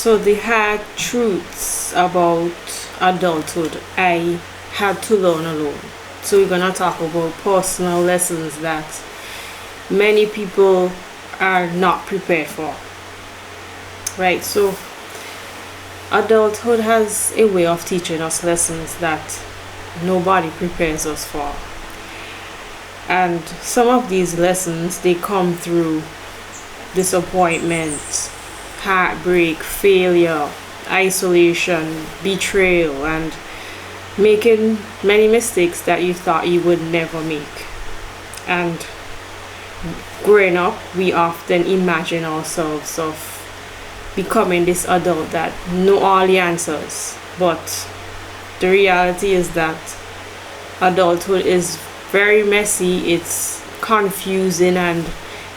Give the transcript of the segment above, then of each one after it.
So the hard truths about adulthood I had to learn alone. So we're gonna talk about personal lessons that many people are not prepared for. Right? So adulthood has a way of teaching us lessons that nobody prepares us for. And some of these lessons they come through disappointment, heartbreak, failure, isolation, betrayal, and making many mistakes that you thought you would never make. And growing up, we often imagine ourselves of becoming this adult that know all the answers. But the reality is that adulthood is very messy, it's confusing, and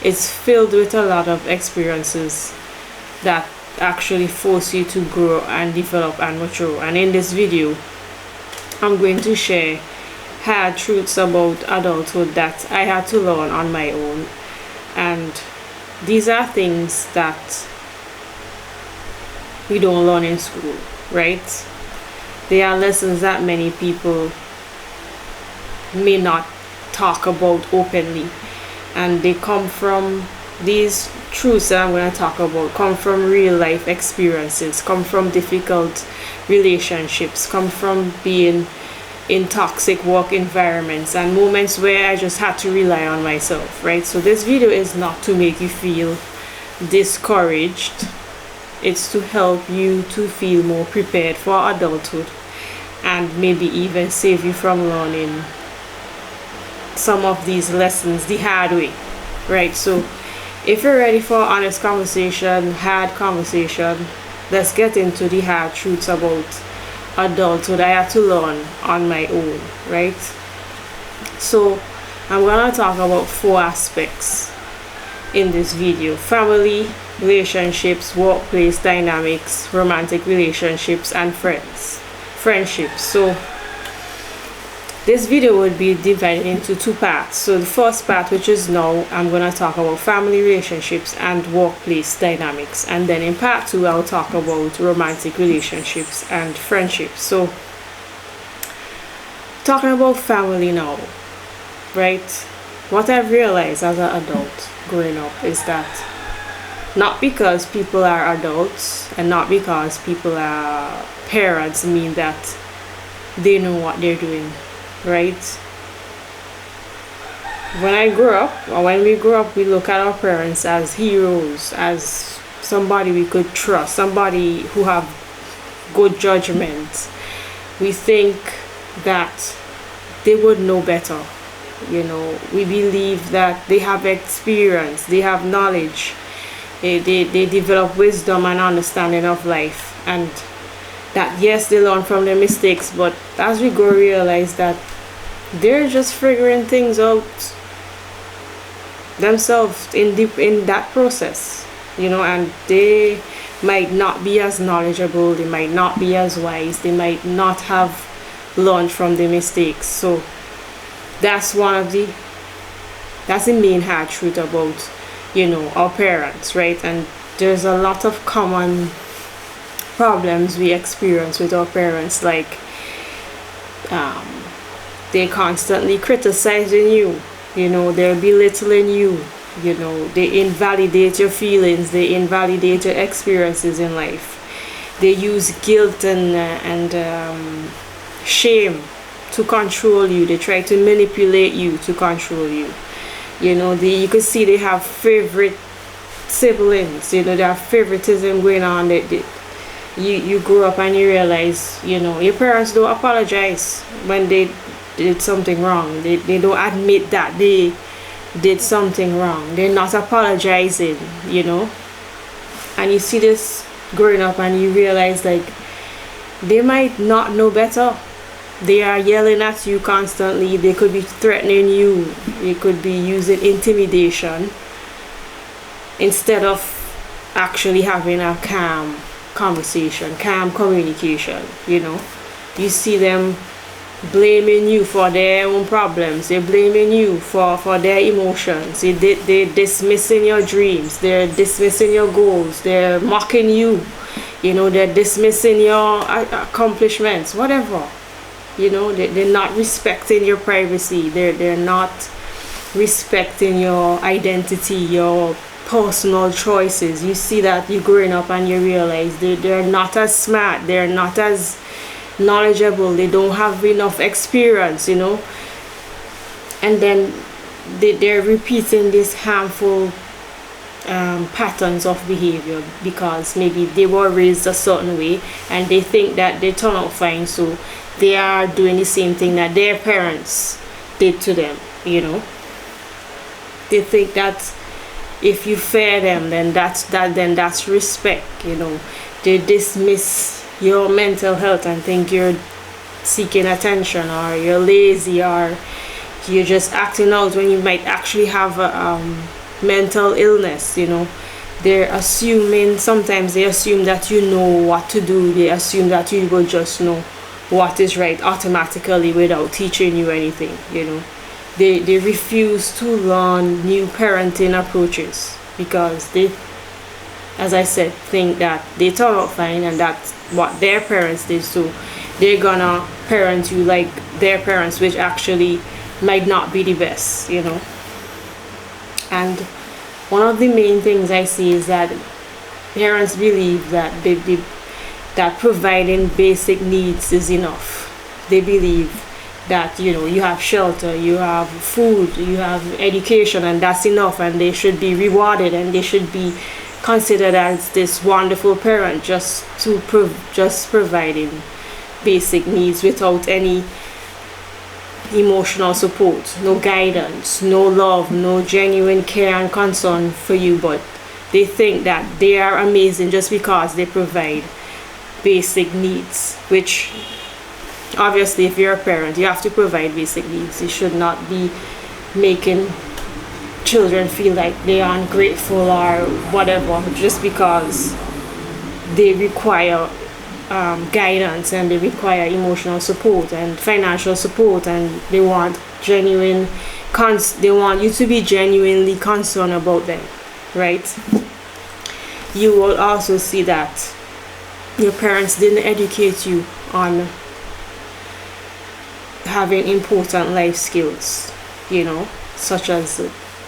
it's filled with a lot of experiences that actually force you to grow and develop and mature. And in this video, I'm going to share hard truths about adulthood that I had to learn on my own. And these are things that we don't learn in school, right? They are lessons that many people may not talk about openly, and they come from these truths that I'm going to talk about come from real life experiences, come from difficult relationships, come from being in toxic work environments and moments where I just had to rely on myself, right? So this video is not to make you feel discouraged. It's to help you to feel more prepared for adulthood and maybe even save you from learning some of these lessons the hard way, right? So if you're ready for honest conversation, hard conversation, let's get into the hard truths about adulthood I had to learn on my own, right? So I'm gonna talk about 4 aspects in this video: family, relationships, workplace dynamics, romantic relationships, and friendships. So this video would be divided into 2 parts. So the first part, which is now, I'm going to talk about family relationships and workplace dynamics. And then in part 2, I'll talk about romantic relationships and friendships. So talking about family now, right? What I've realized as an adult growing up is that not because people are adults and not because people are parents mean that they know what they're doing. Right? When I grew up, or when we grew up, we look at our parents as heroes, as somebody we could trust, somebody who have good judgment. We think that they would know better. You know, we believe that they have experience, they have knowledge, they develop wisdom and understanding of life, and that yes, they learn from their mistakes, but as we go, realize that they're just figuring things out themselves in that process, you know, and they might not be as knowledgeable, they might not be as wise, they might not have learned from their mistakes. So that's the main hard truth about, you know, our parents, right? And there's a lot of common problems we experience with our parents, like they constantly criticizing you, you know, they're belittling you, you know, they invalidate your feelings, they invalidate your experiences in life, they use guilt and shame to control you, they try to manipulate you to control you, you know, you could see they have favorite siblings, you know, they have favoritism going on. You grow up and you realize, you know, your parents don't apologize when they did something wrong. They don't admit that they did something wrong. They're not apologizing, you know. And you see this growing up and you realize, like, they might not know better. They are yelling at you constantly. They could be threatening you. They could be using intimidation instead of actually having a calm conversation, calm communication, you know. You see them blaming you for their own problems, they're blaming you for their emotions, they're dismissing your dreams, they're dismissing your goals, they're mocking you, They're dismissing your accomplishments, whatever. They're not respecting your privacy. They're not respecting your identity, your personal choices. You see that you're growing up and you realize they're not as smart, they're not as knowledgeable, they don't have enough experience, and then they're repeating these harmful patterns of behavior because maybe they were raised a certain way and they think that they turn out fine, so they are doing the same thing that their parents did to them. They think that if you fear them, then that's respect. They dismiss your mental health and think you're seeking attention, or you're lazy, or you're just acting out when you might actually have a mental illness. Sometimes they assume that you know what to do. They assume that you will just know what is right automatically without teaching you anything. They refuse to learn new parenting approaches because they, as I said, think that they turn out fine and that's what their parents did, so they're gonna parent you like their parents, which actually might not be the best. And one of the main things I see is that parents believe that that providing basic needs is enough. They believe that you have shelter, you have food, you have education, and that's enough, and they should be rewarded and they should be considered as this wonderful parent just providing basic needs without any emotional support, no guidance, no love, no genuine care and concern for you. But they think that they are amazing just because they provide basic needs, which obviously, if you're a parent, you have to provide basic needs. You should not be making children feel like they are ungrateful or whatever just because they require guidance and they require emotional support and financial support, and they want they want you to be genuinely concerned about them, right? You will also see that your parents didn't educate you on having important life skills, such as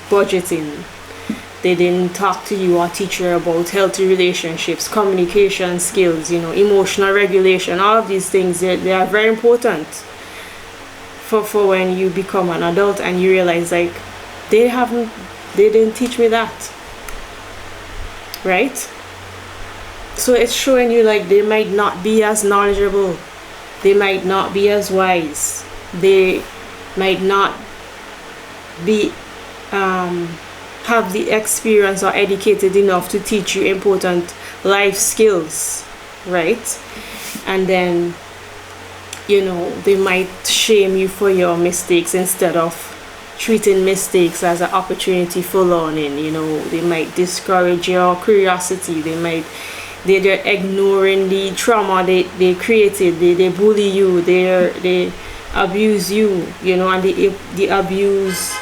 budgeting. They didn't talk to you or teach you about healthy relationships, communication skills, emotional regulation. All of these things, they are very important for when you become an adult and you realize like they didn't teach me that, right? So it's showing you like they might not be as knowledgeable, they might not be as wise, they might not be have the experience or educated enough to teach you important life skills, right? And then they might shame you for your mistakes instead of treating mistakes as an opportunity for learning. They might discourage your curiosity, they're ignoring the trauma they created, they bully you, they abuse you, and the abuse,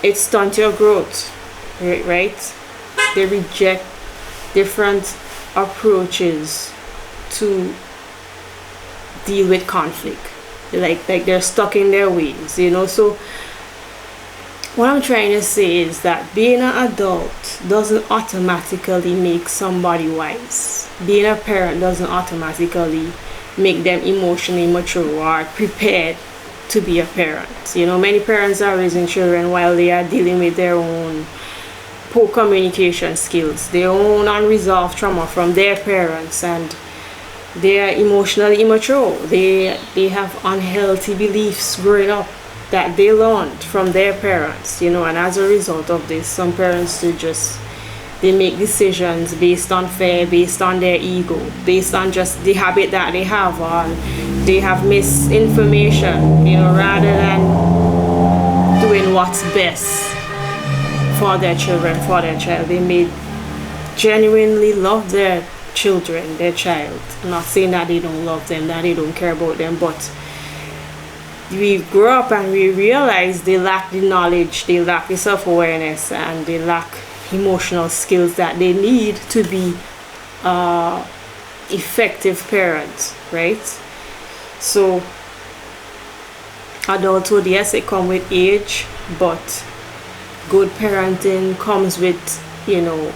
it stunts your growth, right? They reject different approaches to deal with conflict, like they're stuck in their ways, so what I'm trying to say is that being an adult doesn't automatically make somebody wise. Being a parent doesn't automatically make them emotionally mature or prepared to be a parent. Many parents are raising children while they are dealing with their own poor communication skills, their own unresolved trauma from their parents, and they are emotionally immature. They have unhealthy beliefs growing up that they learned from their parents, and as a result of this, some parents they make decisions based on fear, based on their ego, based on just the habit that they have, or they have misinformation, rather than doing what's best for their children, for their child. They may genuinely love their children, their child. I'm not saying that they don't love them, that they don't care about them, but we grow up and we realize they lack the knowledge, they lack the self-awareness, and they lack emotional skills that they need to be effective parent, right? So adulthood, yes, it comes with age, but good parenting comes with,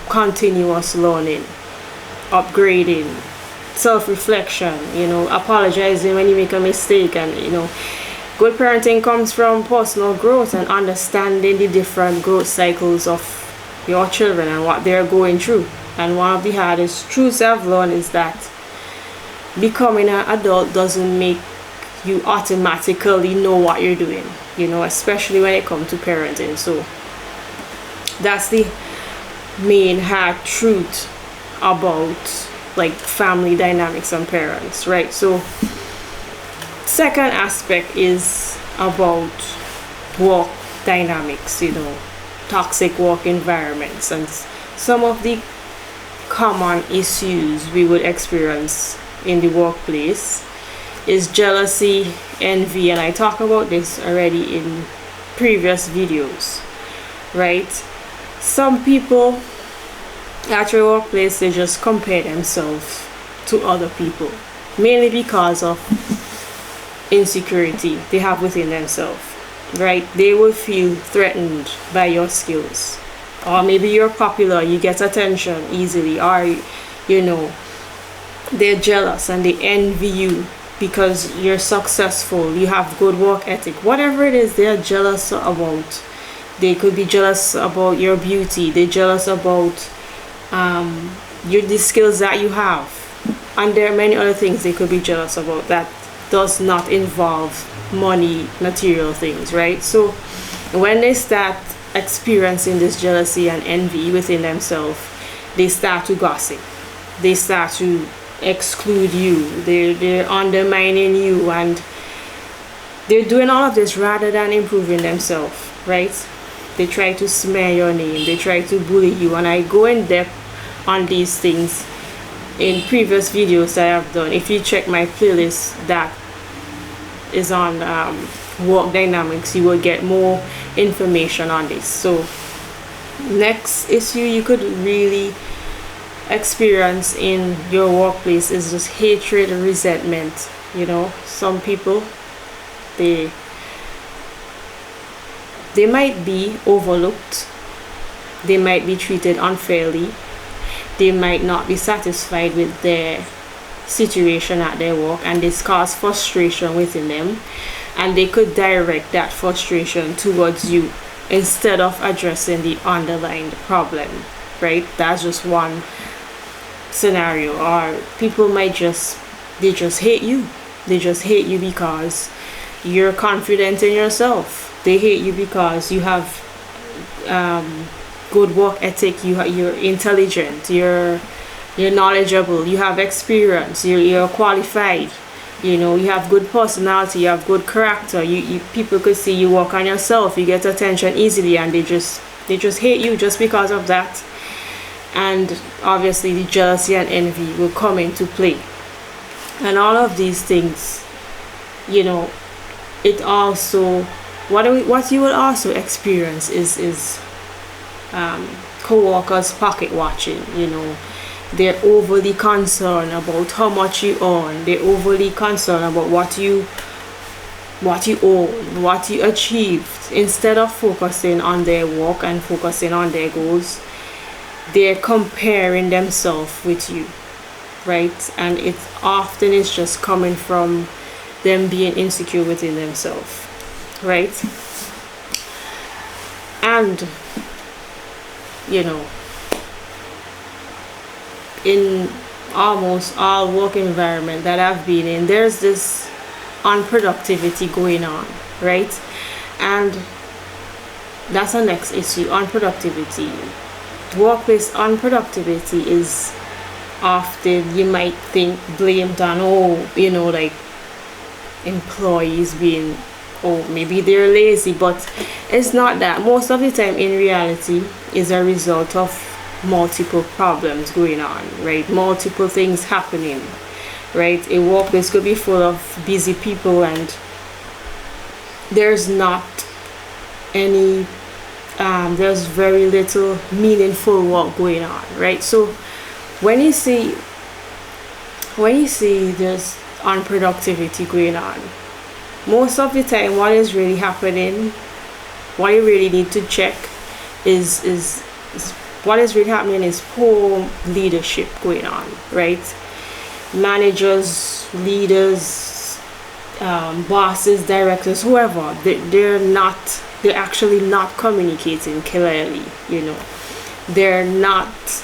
continuous learning, upgrading, self-reflection, apologizing when you make a mistake. And good parenting comes from personal growth and understanding the different growth cycles of your children and what they're going through. And one of the hardest truths I've learned is that becoming an adult doesn't make you automatically know what you're doing, especially when it comes to parenting. So that's the main hard truth about like family dynamics and parents, right? So second aspect is about work dynamics, toxic work environments, and some of the common issues we would experience in the workplace is jealousy, envy, and I talk about this already in previous videos, right? Some people at your workplace, they just compare themselves to other people, mainly because of insecurity they have within themselves, right? They will feel threatened by your skills, or maybe you're popular, you get attention easily, or they're jealous and they envy you because you're successful, you have good work ethic, whatever it is they're jealous about. They could be jealous about your beauty, they're jealous about the skills that you have, and there are many other things they could be jealous about that does not involve money, material things, right? So when they start experiencing this jealousy and envy within themselves, they start to gossip, they start to exclude you, they're undermining you, and they're doing all of this rather than improving themselves, right? They try to smear your name, they try to bully you, and I go in depth on these things in previous videos that I've done. If you check my playlist that is on work dynamics, you will get more information on this. So next issue you could really experience in your workplace is just hatred and resentment. Some people, they might be overlooked, they might be treated unfairly, they might not be satisfied with their situation at their work, and this causes frustration within them, and they could direct that frustration towards you instead of addressing the underlying problem, right? That's just one scenario. Or people might just hate you. They just hate you because you're confident in yourself. They hate you because you have good work ethic, you're intelligent, you're knowledgeable, you have experience, you're qualified, you have good personality, you have good character, people could see you work on yourself, you get attention easily, and they just hate you just because of that. And obviously the jealousy and envy will come into play, and all of these things, it also, what you will also experience is co-workers pocket watching. They're overly concerned about how much you earn, they're overly concerned about what you own, what you achieved, instead of focusing on their work and focusing on their goals. They're comparing themselves with you, right? And it often is just coming from them being insecure within themselves, right? And in almost all work environment that I've been in, there's this unproductivity going on, right? And that's the next issue, unproductivity. Workplace unproductivity is often, you might think, blamed on, like employees being, maybe they're lazy, but it's not that. Most of the time, in reality, is a result of multiple problems going on, right? Multiple things happening, right? A workplace could be full of busy people, and there's not any there's very little meaningful work going on, right? So when you see when you see there's unproductivity going on, most of the time what is really happening, what you really need to check is what is really happening is poor leadership going on, right? Managers, leaders, bosses, directors, whoever, they're actually not communicating clearly, they're not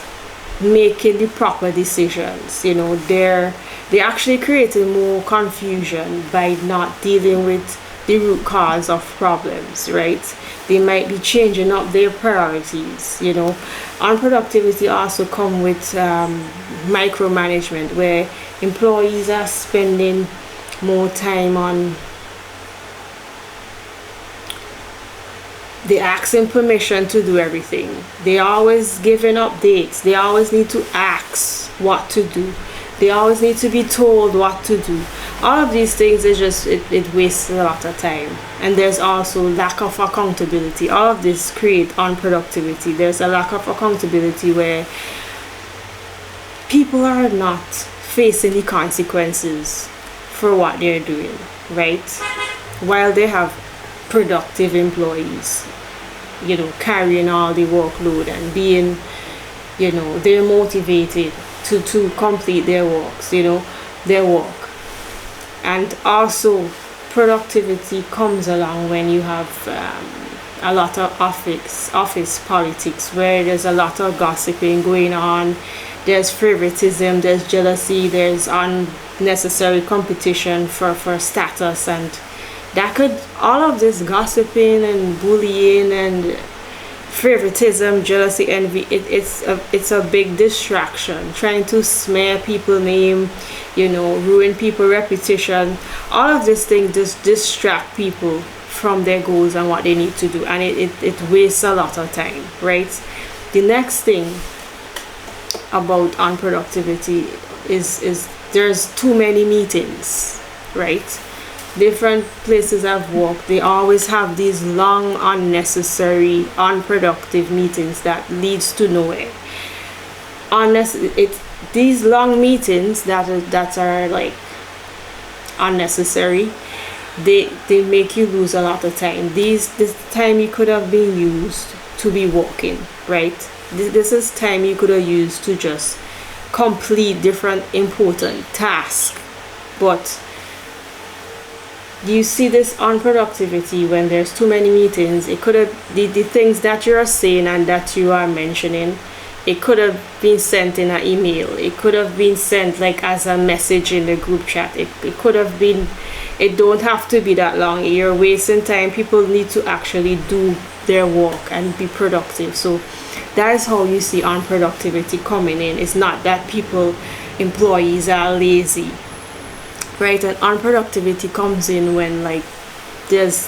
making the proper decisions, they're actually creating more confusion by not dealing with the root cause of problems, right? They might be changing up their priorities. Unproductivity also come with micromanagement, where employees are spending more time on, they asking permission to do everything. They always giving updates. They always need to ask what to do. They always need to be told what to do. All of these things is just, it wastes a lot of time. And there's also lack of accountability. All of this create unproductivity. There's a lack of accountability where people are not facing the consequences for what they're doing, right? While they have productive employees, carrying all the workload and being, they're motivated to complete their work. And also productivity comes along when you have a lot of office politics, where there's a lot of gossiping going on. There's favoritism, there's jealousy, there's unnecessary competition for status, and all of this gossiping and bullying and favoritism, jealousy, envy, it's a big distraction, trying to smear people's name, ruin people's reputation. All of these things just distract people from their goals and what they need to do, and it wastes a lot of time, right? The next thing about unproductivity is there's too many meetings, right? Different places I've worked, they always have these long, unnecessary, unproductive meetings that leads to nowhere. These long meetings that are like unnecessary, they make you lose a lot of time. This time you could have been used to be working, right? This is time you could have used to just complete different important tasks. But you see this unproductivity when there's too many meetings. It could have the things that you are saying and that you are mentioning, it could have been sent in an email. It could have been sent like as a message in the group chat. It could have been, it don't have to be that long. You're wasting time. People need to actually do their work and be productive. So that is how you see unproductivity coming in. It's not that employees are lazy, right? And unproductivity comes in when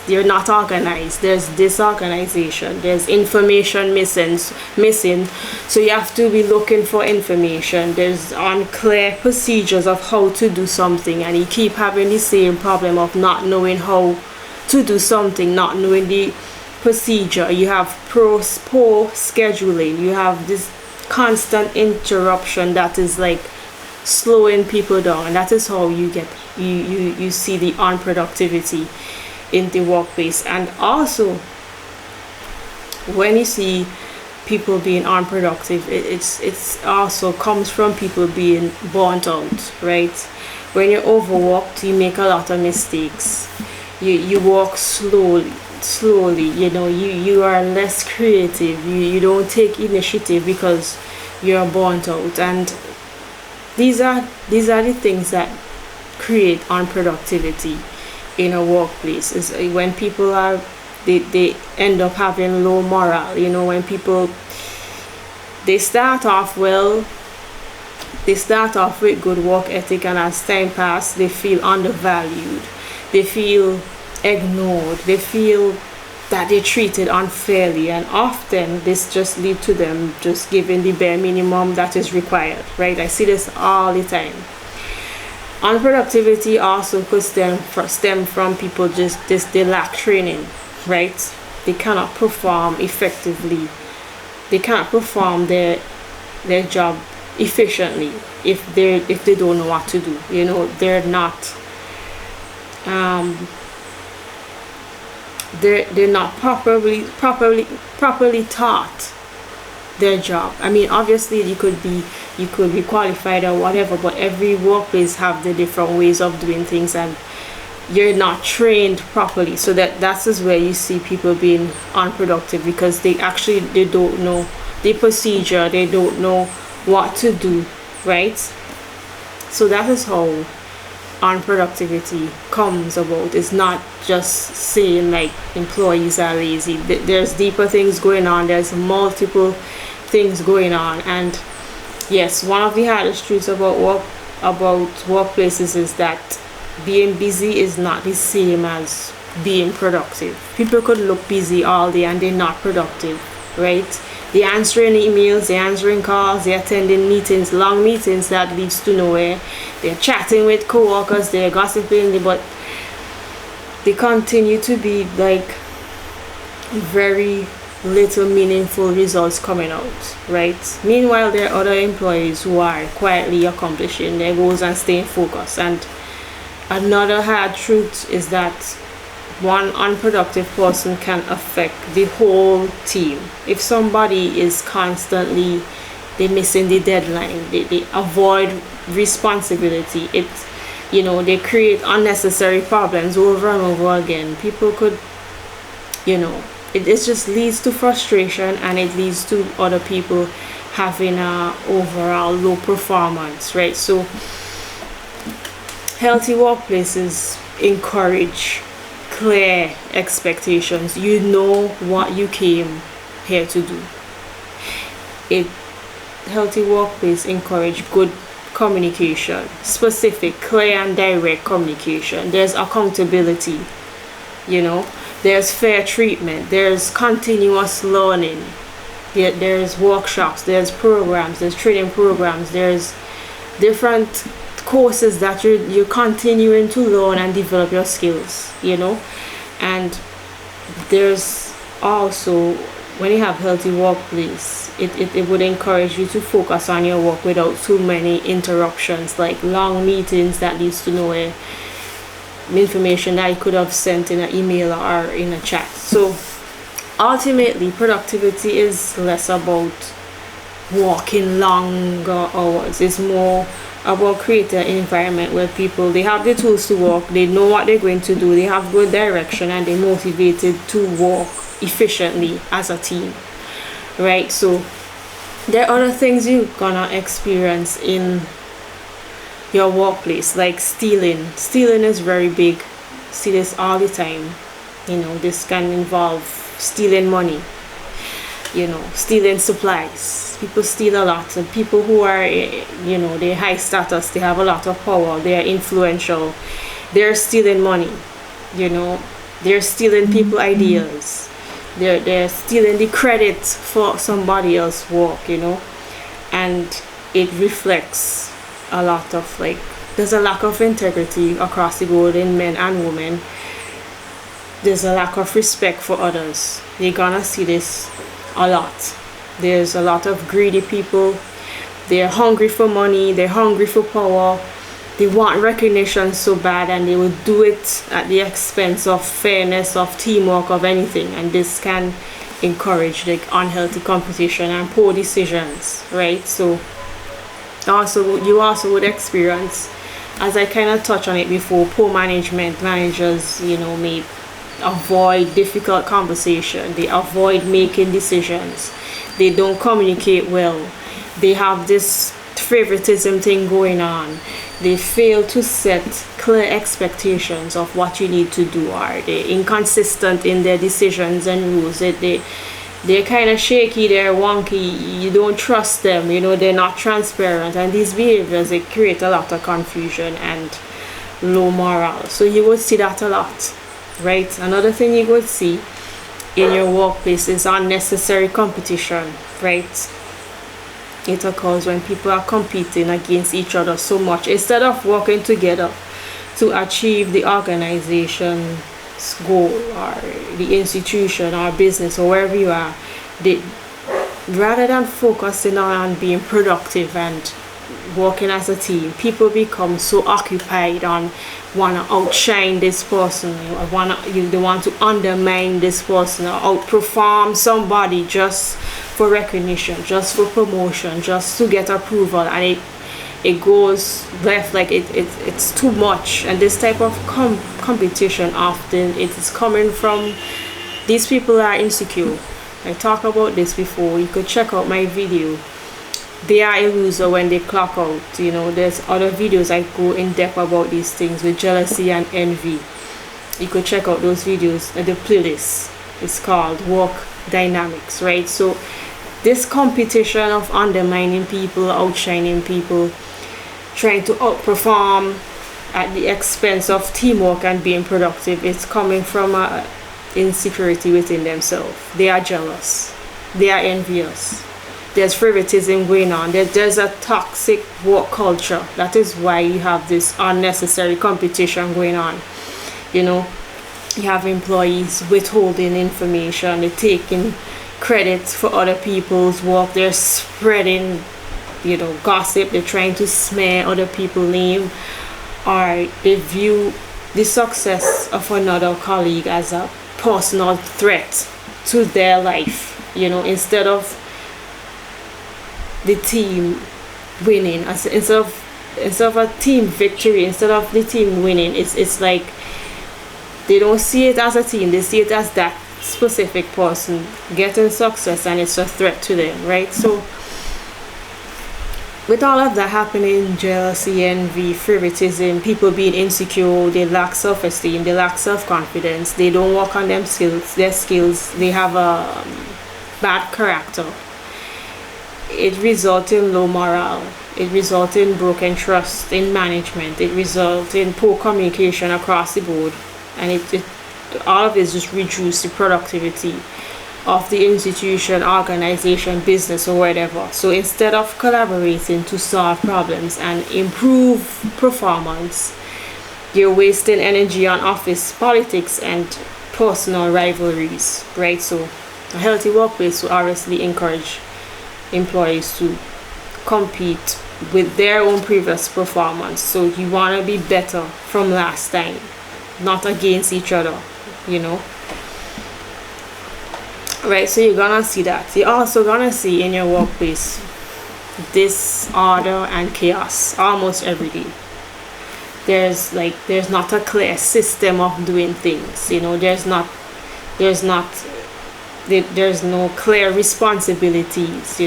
you're not organized, there's disorganization, there's information missing, so you have to be looking for information. There's unclear procedures of how to do something, and you keep having the same problem of not knowing how to do something, not knowing the procedure. You have poor scheduling. You have this constant interruption that is like slowing people down, and that is how you see the unproductivity in the workplace. And also when you see people being unproductive, it's also comes from people being burnt out, right? When you're overworked, you make a lot of mistakes. You work slowly, you are less creative, you don't take initiative because you're burnt out. And these are the things that create unproductivity in a workplace. Is when people they end up having low morale. When people, they start off well, they start off with good work ethic, and as time passes they feel undervalued, they feel ignored, they feel that they're treated unfairly, and often this just leads to them just giving the bare minimum that is required, right? I see this all the time. Unproductivity also could stem from people they lack training, right? They cannot perform effectively. They can't perform their job efficiently if they don't know what to do. They're not they're not properly taught their job. I mean, obviously you could be qualified or whatever, but every workplace have the different ways of doing things, and you're not trained properly. So that is where you see people being unproductive, because they don't know the procedure, they don't know what to do, right? So that is how unproductivity comes about. It's not just saying like employees are lazy. There's deeper things going on. There's multiple things going on. And yes, one of the hardest truths about workplaces is that being busy is not the same as being productive. People could look busy all day and they're not productive, right? They're answering emails, they're answering calls, they're attending meetings, long meetings that leads to nowhere. They're chatting with co-workers, they're gossiping, but they continue to be like very little meaningful results coming out, right? Meanwhile, there are other employees who are quietly accomplishing their goals and staying focused. And another hard truth is that one unproductive person can affect the whole team. If somebody is constantly, they're missing the deadline, they avoid responsibility, they create unnecessary problems over and over again. People could, it just leads to frustration, and it leads to other people having a overall low performance, right? So healthy workplaces encourage clear expectations. You know what you came here to do. A healthy workplace encourage good communication, specific, clear and direct communication. There's accountability, there's fair treatment, there's continuous learning, there's workshops, there's programs, there's training programs, there's different courses that you're continuing to learn and develop your skills, and there's also, when you have healthy workplace, it would encourage you to focus on your work without too many interruptions, like long meetings that leads to nowhere, information that you could have sent in an email or in a chat. So ultimately, productivity is less about working longer hours. It's more about creating an environment where people, they have the tools to work, they know what they're going to do, they have good direction, and they're motivated to work efficiently as a team, right? So there are other things you're gonna experience in your workplace, like stealing is very big. See this all the time. This can involve stealing money, stealing supplies. People steal a lot, and people who are, they're high status, they have a lot of power, they're influential, they're stealing money, they're stealing people ideas, they're stealing the credit for somebody else's work, and it reflects a lot of, there's a lack of integrity across the board in men and women. There's a lack of respect for others. You're gonna see this a lot. There's a lot of greedy people. They're hungry for money, they're hungry for power, they want recognition so bad, and they will do it at the expense of fairness, of teamwork, of anything. And this can encourage unhealthy competition and poor decisions, right? So you also would experience, as I kind of touched on it before, poor management. Managers, may avoid difficult conversation, they avoid making decisions, they don't communicate well, they have this favoritism thing going on, they fail to set clear expectations of what you need to do, or they're inconsistent in their decisions and rules. They're kind of shaky, they're wonky, you don't trust them, they're not transparent, and these behaviors, they create a lot of confusion and low morale. So you would see that a lot, right? Another thing you would see in your workplace is unnecessary competition, right? It occurs when people are competing against each other so much instead of working together to achieve the organization's goal, or the institution or business or wherever you are. rather than focusing on being productive and working as a team, people become so occupied on want to outshine this person, or they want to undermine this person or outperform somebody just for recognition, just for promotion, just to get approval, and it goes left. Like it's too much. And this type of competition often it is coming from these people are insecure. I talked about this before. You could check out my video. They are a loser when they clock out. There's other videos I go in depth about these things with jealousy and envy. You could check out those videos at the playlist. It's called Work Dynamics, right? So this competition of undermining people, outshining people, trying to outperform at the expense of teamwork and being productive, it's coming from insecurity within themselves. They are jealous. They are envious. There's favoritism going on. There's a toxic work culture. That is why you have this unnecessary competition going on. You have employees withholding information. They're taking credit for other people's work. They're spreading, gossip. They're trying to smear other people's name, or they view the success of another colleague as a personal threat to their life. Instead of the team winning, instead of a team victory, instead of the team winning, it's like they don't see it as a team. They see it as that specific person getting success, and it's a threat to them, right? So with all of that happening, jealousy, envy, favoritism, people being insecure, they lack self-esteem, they lack self-confidence, they don't work on their skills, they have a bad character. It results in low morale. It results in broken trust in management. It results in poor communication across the board. And all of this just reduces the productivity of the institution, organization, business, or whatever. So instead of collaborating to solve problems and improve performance, you're wasting energy on office politics and personal rivalries, right? So a healthy workplace will obviously encourage employees to compete with their own previous performance. So you want to be better from last time, not against each other, right? So you're gonna see that. You're also gonna see in your workplace disorder and chaos almost every day. There's not a clear system of doing things. There's no clear responsibilities.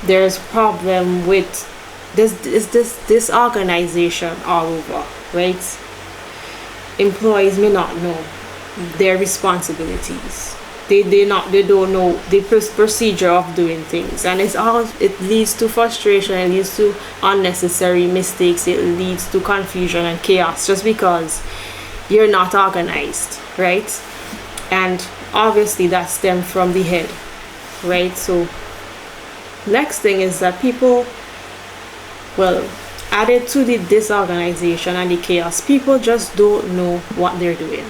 There's problem with this organization all over, right? Employees may not know their responsibilities. They don't know the procedure of doing things, and it leads to frustration. It leads to unnecessary mistakes. It leads to confusion and chaos just because you're not organized, right? And obviously that stems from the head, right? So next thing is that people, added to the disorganization and the chaos, people just don't know what they're doing.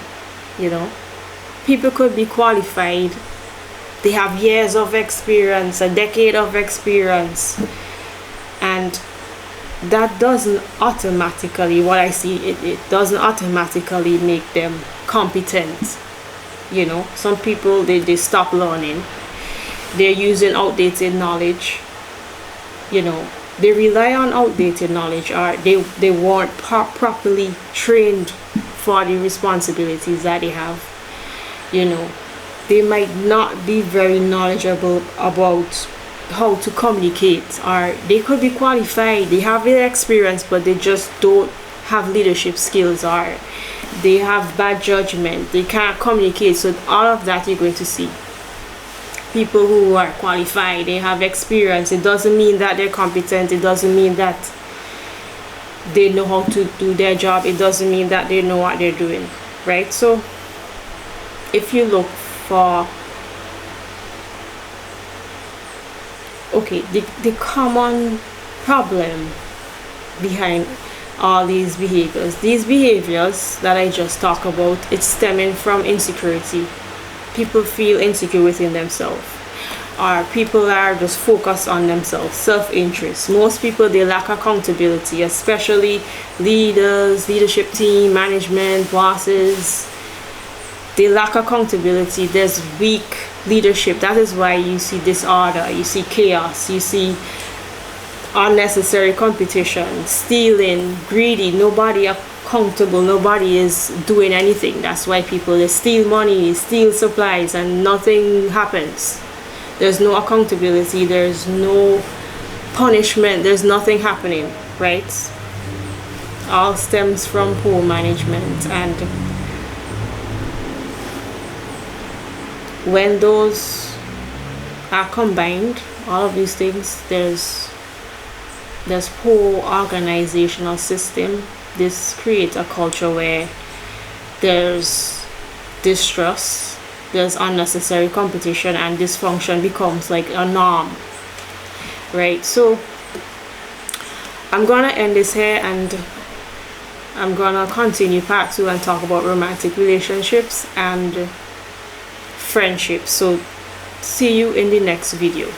People could be qualified, they have years of experience, a decade of experience, and that doesn't automatically, what I see, it doesn't automatically make them competent. Some people, they stop learning, they're using outdated knowledge, they rely on outdated knowledge, or they weren't properly trained for the responsibilities that they have. They might not be very knowledgeable about how to communicate, or they could be qualified, they have the experience, but they just don't have leadership skills, or they have bad judgment, they can't communicate. So all of that you're going to see. People who are qualified, they have experience, it doesn't mean that they're competent, it doesn't mean that they know how to do their job, it doesn't mean that they know what they're doing, right? So if you look for the common problem behind all these behaviors that I just talked about, it's stemming from insecurity. People feel insecure within themselves. or people are just focused on themselves, self-interest. Most people, they lack accountability, especially leaders, leadership team, management, bosses. They lack accountability. There's weak leadership. That is why you see disorder, you see chaos, you see unnecessary competition, stealing, greedy, nobody accountable, nobody is doing anything. That's why people, they steal money, steal supplies, and nothing happens. There's no accountability, there's no punishment, there's nothing happening, right? All stems from poor management. And when those are combined, all of these things, there's poor organizational system. This creates a culture where there's distrust, there's unnecessary competition, and dysfunction becomes like a norm, right? So I'm gonna end this here, and I'm gonna continue part 2 and talk about romantic relationships and friendships. So see you in the next video.